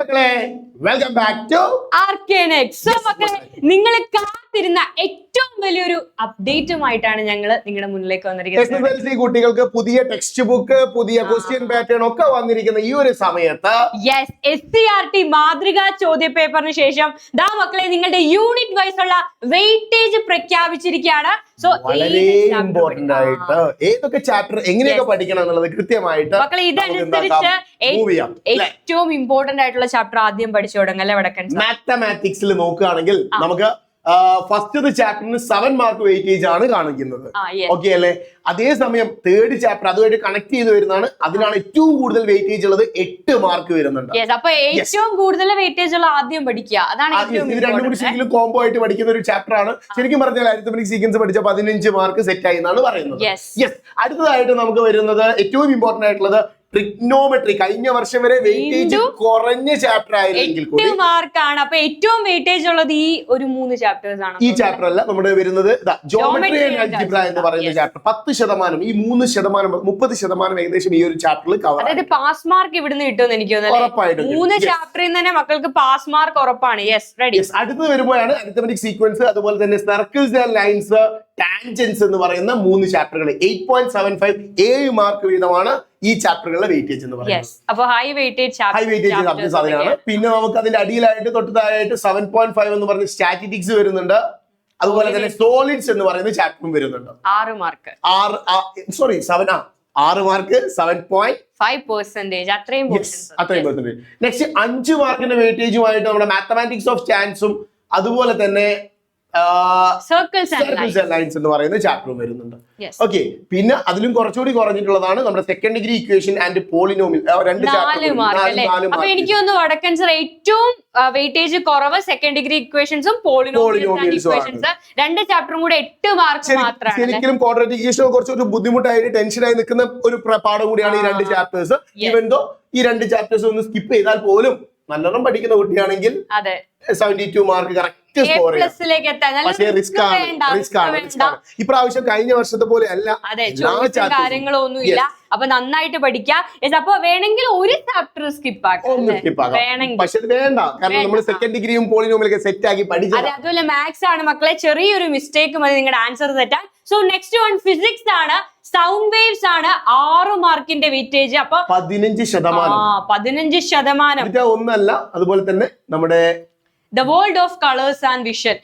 മക്കളെ welcome back to ആർക്കേനെക്സ്. So മക്കളെ, നിങ്ങൾ കാത്തിരുന്ന ഏറ്റവും വലിയൊരു അപ്ഡേറ്റുമായിട്ടാണ് ഞങ്ങൾ നിങ്ങളുടെ മുന്നിലേക്ക് വന്നിരിക്കുന്നത്. SSLC കുട്ടികൾക്ക് പുതിയ ടെക്സ്റ്റ് ബുക്ക്, പുതിയ ക്വസ്റ്റ്യൻ പാറ്റേൺ ഒക്കെ വന്നിരിക്കുന്ന ഈ ഒരു സമയത്ത് SCRT മാതൃകാ ചോദ്യ പേപ്പറിന് ശേഷം ദാ മക്കളെ നിങ്ങളുടെ യൂണിറ്റ് വൈസ് ഉള്ള വെയിറ്റേജ് പ്രഖ്യാപിച്ചിരിക്കുകയാണ്. സോ വളരെ ഇമ്പോർട്ടന്റ് ആയിട്ട് ഏതൊക്കെ ചാപ്റ്റർ എങ്ങനെയൊക്കെ പഠിക്കണം എന്നുള്ളത് കൃത്യമായിട്ട് മക്കളെ ഇതനുസരിച്ച് ഏറ്റവും ഇമ്പോർട്ടന്റ് ആയിട്ടുള്ള ചാപ്റ്റർ ആദ്യം പഠിച്ചു തുടങ്ങും അല്ലെ വടക്കൻ. മാത്തമാറ്റിക്സിൽ നോക്കുകയാണെങ്കിൽ നമുക്ക് ഫസ്റ്റ് ചാപ്റ്ററിന് 7 മാർക്ക് വെയിറ്റേജ് ആണ് കാണിക്കുന്നത്. ഓക്കെ അല്ലെ? അതേസമയം തേർഡ് ചാപ്റ്റർ അതുമായിട്ട് കണക്ട് ചെയ്ത് വരുന്നതാണ്. അതിനാണ് ഏറ്റവും കൂടുതൽ വെയിറ്റേജ് ഉള്ളത്, 8 മാർക്ക് വരുന്നുണ്ട്. അപ്പൊ ഏറ്റവും കൂടുതൽ വെയിറ്റേജ് ഉള്ള ആദ്യം പഠിക്കുക, അതാണ് ഇത് രണ്ടും കൂടി ശരിക്കും കോംബോ ആയിട്ട് പഠിക്കുന്ന ഒരു ചാപ്റ്റർ ആണ്. ശരിക്കും പറഞ്ഞാൽ അരിത്മെറ്റിക് സീക്വൻസ് പഠിച്ച 15 മാർക്ക് സെറ്റ് ആയി എന്നാണ് പറയുന്നത്. അടുത്തതായിട്ട് നമുക്ക് വരുന്നത് ഏറ്റവും ഇമ്പോർട്ടന്റ് ആയിട്ടുള്ളത് ട്രിഗ്നോമെട്രി. കഴിഞ്ഞ വർഷം വരെ വെയിറ്റേജ് കുറഞ്ഞ ചാപ്റ്റർ ആയിരുന്നെങ്കിൽ കൂടി മാർക്കാണ്. അപ്പൊ ഏറ്റവും വെയിറ്റേജ് ഉള്ളത് ഈ ഒരു 3 ചാപ്റ്റേഴ്സ് ആണ്. ഈ ചാപ്റ്റർ അല്ല, നമ്മുടെ വരുന്നത് ജോമെട്രി ആൻഡ് അൽജിബ്ര എന്ന് പറയുന്ന ചാപ്റ്റർ. 10%, ഈ 3%, 30% ഏകദേശം ഈ ഒരു ചാപ്റ്ററിൽ കവർ. അതായത് പാസ് മാർക്ക് ഇവിടുന്ന് കിട്ടുമെന്ന് എനിക്ക് തോന്നുന്നു. 3 ചാപ്റ്ററിൽ തന്നെ മക്കൾക്ക് പാസ് മാർക്ക് ഉറപ്പാണ്. റെഡി. അടുത്ത് വരുമ്പോഴാണ് അരിത്മെറ്റിക് സീക്വൻസ്, അതുപോലെ തന്നെ സർക്കിൾസ് ആൻഡ് ലൈൻസ്, ടാൻജൻസ് എന്ന് പറയുന്ന 3 ചാപ്റ്ററുകൾ. 8.75 7 മാർക്ക് വീതമാണ് ഈ ചാപ്റ്ററുകളുടെ വെയിറ്റേജ് എന്ന് പറയുന്നത്. അപ്പൊ ഹൈ വെയിറ്റേജ് സബ്ജക്ട്സ് അതിനാണ്. പിന്നെ നമുക്ക് അതിന്റെ അടിയിലായിട്ട് തൊട്ടതായിട്ട് 7.5 എന്ന് പറഞ്ഞ സ്റ്റാറ്റിസ്റ്റിക്സ് വരുന്നുണ്ട്. അതുപോലെ തന്നെ സോളിഡ്സ് എന്ന് പറയുന്ന ചാപ്റ്ററും വരുന്നുണ്ട്. 6 മാർക്ക് 6 മാർക്ക് 7.5%. അത്രയും പെർസെന്റേജ്. നെക്സ്റ്റ് 5 മാർക്കിന്റെ വെയിറ്റേജുമായിട്ട് നമ്മുടെ മാത്തമാറ്റിക്സ് ഓഫ് ചാൻസും അതുപോലെ തന്നെ സർക്കിൾസ് ആൻഡ് ലൈൻസ് എന്ന് പറയുന്ന ചാപ്റ്ററും വരുന്നുണ്ട്. ഓക്കെ, പിന്നെ അതിലും കുറച്ചുകൂടി കുറഞ്ഞിട്ടുള്ളതാണ് നമ്മുടെ second degree equation and polynomial. 4 mark. അപ്പൊ എനിക്ക് തോന്നുന്നു വടക്കൻ സർ ഏറ്റവും വെയിറ്റേജ് കുറവ് സെക്കൻഡ് ഡിഗ്രി ഇക്വേഷൻസും പോളിനോമിയൽസ്. 2 ചാപ്റ്ററും കൂടെ 8 മാർക്ക് മാത്രമാണ്. ശരിക്കും ക്വാഡ്രാറ്റിക് ഇക്വേഷൻ കുറച്ചൊരു ബുദ്ധിമുട്ടായിട്ട് ടെൻഷനായി നിൽക്കുന്ന ഒരു പാഠം കൂടിയാണ് ഈ 2 ചാപ്റ്റേഴ്സ്. ഈവൻ ദോ ഈ 2 ചാപ്റ്റേഴ്സ് ഒന്ന് സ്കിപ്പ് ചെയ്താൽ പോലും നല്ലോണം പഠിക്കുന്ന കുട്ടിയാണെങ്കിൽ 72 മാർക്ക് കറക്റ്റ് സ്കോർ ചെയ്യാം. പക്ഷേ റിസ്ക് ആണ്. ഇപ്രാവശ്യം കഴിഞ്ഞ വർഷത്തെ പോലെ അല്ല, കാര്യങ്ങളോ ഒന്നുമില്ല. അപ്പൊ നന്നായിട്ട് പഠിക്കാം. അപ്പൊ വേണമെങ്കിൽ ഒരു ചാപ്റ്റർ സ്കിപ്പ് ആക്കാം. പക്ഷെ വേണ്ട, കാരണം നമ്മൾ സെക്കൻഡ് ഡിഗ്രിയും പോളിനോമിയലൊക്കെ സെറ്റ് ആക്കി പഠിച്ചത്. അതുപോലെ മാത്സ് ആണ് മക്കളെ, ചെറിയൊരു മിസ്റ്റേക്ക് മതി നിങ്ങളുടെ ആൻസർ തെറ്റാൻ. സോ നെക്സ്റ്റ് വൺ ഫിസിക്സ് ആണ്. സൗണ്ട് വേവ്സ് ആണ് 6 മാർക്കിന്റെ വെയിറ്റേജ്. അപ്പൊ 15%. ഒന്നല്ല, അതുപോലെ തന്നെ നമ്മുടെ The World of Colors and Vision.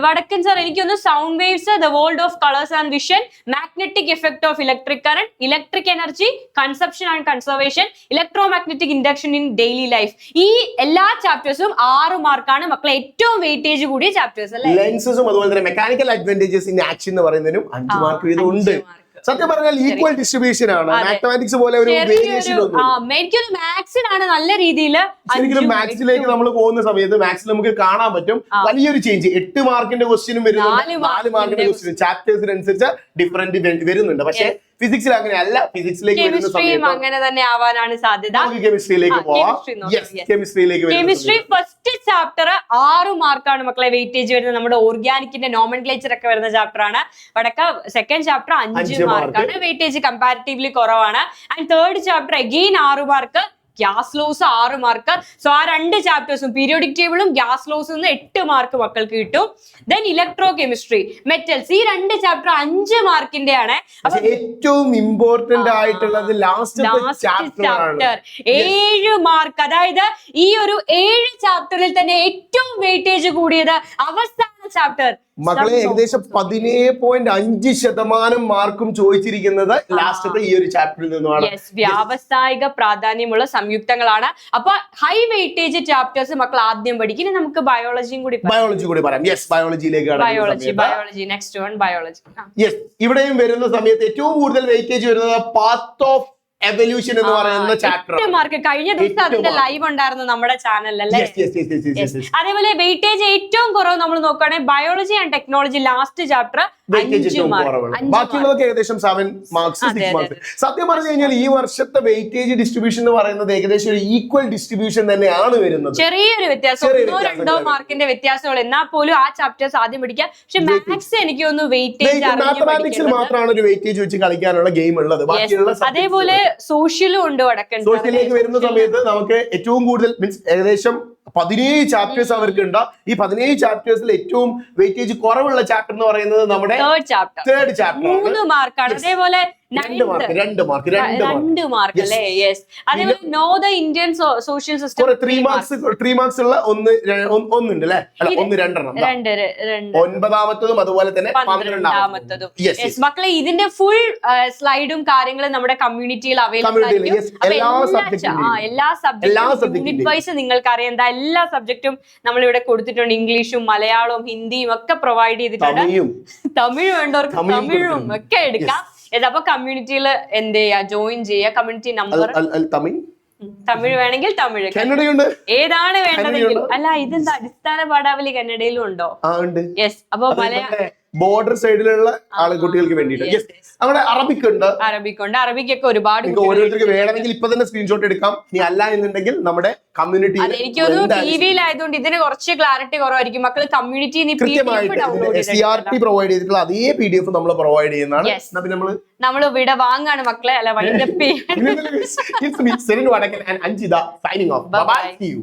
വടക്കൻ സാർ എനിക്കൊന്ന് sound waves, The World of Colors and Vision, Magnetic Effect of Electric Current, Electric Energy, Consumption and Conservation, Electromagnetic Induction in Daily Life. ഈ എല്ലാ ചാപ്റ്റേഴ്സും 6 മാർക്കാണ് മക്കളെ. ഏറ്റവും വെയിറ്റേജ് കൂടിയ chapters അല്ലേ? ലെൻസസും അതുപോലെ തന്നെ മെക്കാനിക്കൽ അഡ്വാൻറ്റേജസ് ഇൻ ആക്ഷൻ എന്ന് പറയുന്നതിനും 5 മാർക്ക് വീതം ഉണ്ട്. സത്യം പറഞ്ഞാൽ ഈക്വൽ ഡിസ്ട്രിബ്യൂഷൻ ആണ്. മാത്തമാറ്റിക്സ് പോലെ ഒരു വേരിയേഷൻ ഒന്നും. എനിക്കൊരു മാത്സിനാണ് നല്ല രീതിയിൽ. ശരിക്കും മാത്സിലേക്ക് നമ്മൾ പോകുന്ന സമയത്ത് മാത്സിൽ നമുക്ക് കാണാൻ പറ്റും വലിയൊരു ചേഞ്ച്. 8 മാർക്കിന്റെ ക്വസ്റ്റ്യനും വരുന്നുണ്ട്, 4 മാർക്കിന്റെ ക്വസ്റ്റ്യനും ചാപ്റ്റേഴ്സിനനുസരിച്ച് ഡിഫറെന്റ് വരുന്നുണ്ട്. പക്ഷേ ഫിസിക്സിൽ അങ്ങനെ അല്ല. ഫിസിക്സിലേക്ക് വരുന്ന സമയത്ത് അങ്ങനെ തന്നെ ആവാനാണ് സാധ്യത. കെമിസ്ട്രിയിലേക്ക് പോവാം. കെമിസ്ട്രി ഫസ്റ്റ് ചാപ്റ്റർ 6 മാർക്കാണ് മക്കളെ വെയിറ്റേജ് വരുന്നത്. നമ്മുടെ ഓർഗാനിക്കിന്റെ നോമൻക്ലേച്ചർ ഒക്കെ വരുന്ന ചാപ്റ്റർ ആണ്. വടക്ക സെക്കൻഡ് ചാപ്റ്റർ 5 മാർക്കാണ് വെയിറ്റേജ്, കമ്പാരിറ്റീവ്ലി കുറവാണ്. And third chapter again 6 mark. Gas loss 6 mark. So ആ 2 ചാപ്റ്റേഴ്സും പീരിയോഡിക് ടേബിളും ഗ്യാസ് ലോസും 8 മാർക്ക് മക്കൾക്ക് കിട്ടും. ദെൻ ഇലക്ട്രോ കെമിസ്ട്രി, മെറ്റൽസ്, ഈ 2 ചാപ്റ്റർ 5 മാർക്കിന്റെ ആണ്. ഏറ്റവും ഇമ്പോർട്ടന്റ് ആയിട്ടുള്ളത് ലാസ്റ്റ് ചാപ്റ്റർ 7 മാർക്ക്. അതായത് ഈ ഒരു 7 ചാപ്റ്ററിൽ തന്നെ ഏറ്റവും വെയിറ്റേജ് കൂടിയത് അവസാന ചാപ്റ്റർ. മക്കളെ ഏകദേശം 17.5% മാർക്കും ചോദിച്ചിരിക്കുന്നത് ലാസ്റ്റത്തെ ഈ ഒരു ചാപ്റ്ററിൽ നിന്നുമാണ്. വ്യാവസായിക പ്രാധാന്യമുള്ള സംയുക്തങ്ങളാണ്. അപ്പൊ ഹൈ വെയിറ്റേജ് ചാപ്റ്റേഴ്സ് മക്കൾ ആദ്യം പഠിക്കും. ഇനി നമുക്ക് ബയോളജി കൂടി പറയാം. Biology next one biology. ഇവിടെയും വരുന്ന സമയത്ത് ഏറ്റവും കൂടുതൽ വെയിറ്റേജ് വരുന്നത് പാത്ത് ഓഫ് എവല്യൂഷൻ എന്ന് പറയുന്ന ചാപ്റ്റർ. മാർക്ക് കഴിഞ്ഞ ദിവസം അതിന്റെ ലൈവ് ഉണ്ടായിരുന്നു നമ്മുടെ ചാനലിലല്ലേ? അതേപോലെ വെയിറ്റേജ് ഏറ്റവും കുറവ് നമ്മൾ നോക്കുകയാണെങ്കിൽ biology and technology last chapter ബാക്കിയുള്ളതൊക്കെ ഏകദേശം 7 മാർക്സ് 6 മാർക്സ്. സത്യം പറഞ്ഞു കഴിഞ്ഞാൽ ഈ വർഷത്തെ വെയിറ്റേജ് ഡിസ്ട്രിബ്യൂഷൻ എന്ന് പറയുന്നത് ഏകദേശം ഒരു ഈക്വൽ ഡിസ്ട്രിബ്യൂഷൻ തന്നെയാണ് വരുന്നത്. ചെറിയൊരു വ്യത്യാസം, 1-2 മാർക്കിന്റെ വ്യത്യാസമുള്ള. എന്നാൽ പോലും ആ ചാപ്റ്റേഴ്സ് ആദ്യം പഠിക്കാം. പക്ഷെ മാത്സ് എനിക്ക് ഒന്ന് വെയിറ്റേജ് മാത്തമാറ്റിക്സിൽ മാത്രമാണ് ഒരു വെയിറ്റേജ് വെച്ച് കളിക്കാനുള്ള ഗെയിം ഉള്ളത്. ബാക്കിയുള്ള അതേപോലെ സോഷ്യലും ഉണ്ട് വടക്കൻ. സോഷ്യലിലേക്ക് വരുന്ന സമയത്ത് നമുക്ക് ഏറ്റവും കൂടുതൽ മീൻസ് ഏകദേശം 17 ചാപ്റ്റേഴ്സ് അവർക്ക് ഉണ്ട്. ഈ 17 ചാപ്റ്റേഴ്സിൽ ഏറ്റവും വെയിറ്റേജ് കുറവുള്ള ചാപ്റ്റർ എന്ന് പറയുന്നത് നമ്മുടെ തേർഡ് ചാപ്റ്റർ 3 മാർക്കാണ്. അതേപോലെ 2 മാർക്ക് അല്ലേ? യെസ്. അതേപോലെ know the Indian social system 3 marks ഉള്ള ഒന്നുണ്ട് അല്ലെ? ഒന്ന് രണ്ടെണ്ണം, 9ാമത്തതും അതുപോലെ തന്നെ 12ാമത്തതും. മക്കളെ ഇതിന്റെ ഫുൾ സ്ലൈഡും കാര്യങ്ങളും നമ്മുടെ കമ്മ്യൂണിറ്റിയിൽ അവൈലബിൾ ആയിരിക്കും. എല്ലാ സബ്ജക്റ്റും യൂണിറ്റ് വൈസ് നിങ്ങൾക്ക് അറിയാം. എല്ലാ സബ്ജക്റ്റും നമ്മൾ ഇവിടെ കൊടുത്തിട്ടുണ്ട്. ഇംഗ്ലീഷും മലയാളവും ഹിന്ദിയും ഒക്കെ പ്രൊവൈഡ് ചെയ്തിട്ടുണ്ട്. തമിഴ് വേണ്ടവർക്ക് തമിഴും ഒക്കെ എടുക്കാം. അപ്പൊ കമ്മ്യൂണിറ്റിയിൽ എന്ത് ചെയ്യാ, ജോയിൻ ചെയ്യാ. കമ്മ്യൂണിറ്റി നമ്പർ തമിഴ് വേണമെങ്കിൽ തമിഴ്, ഏതാണ് വേണ്ടതെങ്കിൽ. അല്ല, ഇതെന്താ അടിസ്ഥാന പാഠാവലി കന്നഡയിലും ഉണ്ടോ? യെസ്. അപ്പൊ മലയാളം ബോർഡർ സൈഡിലുള്ള കുട്ടികൾക്ക് വേണ്ടിയിട്ട് നമ്മുടെ അറബിക് ഉണ്ട്. അറബിക്കൊക്കെ ഒരുപാട് ഓരോരുത്തർക്ക് വേണമെങ്കിൽ ഇപ്പൊ തന്നെ സ്ക്രീൻഷോട്ട് എടുക്കാം. ഇനി അല്ല എന്നുണ്ടെങ്കിൽ നമ്മുടെ കമ്മ്യൂണിറ്റി എനിക്ക് തോന്നുന്നു ടിവിയിലായതുകൊണ്ട് ഇതിന് കുറച്ച് ക്ലാരിറ്റി കുറവായിരിക്കും. മക്കള് കമ്മ്യൂണിറ്റി CRT പ്രൊവൈഡ് ചെയ്തിട്ടുള്ള അതേ PDF നമ്മൾ പ്രൊവൈഡ് ചെയ്യുന്നതാണ്. നമ്മൾ ഇവിടെ വാങ്ങാണ് മക്കളെ. അല്ല, wind up It's me, Serin Vadakan and Anjida signing off. Bye-bye. See you.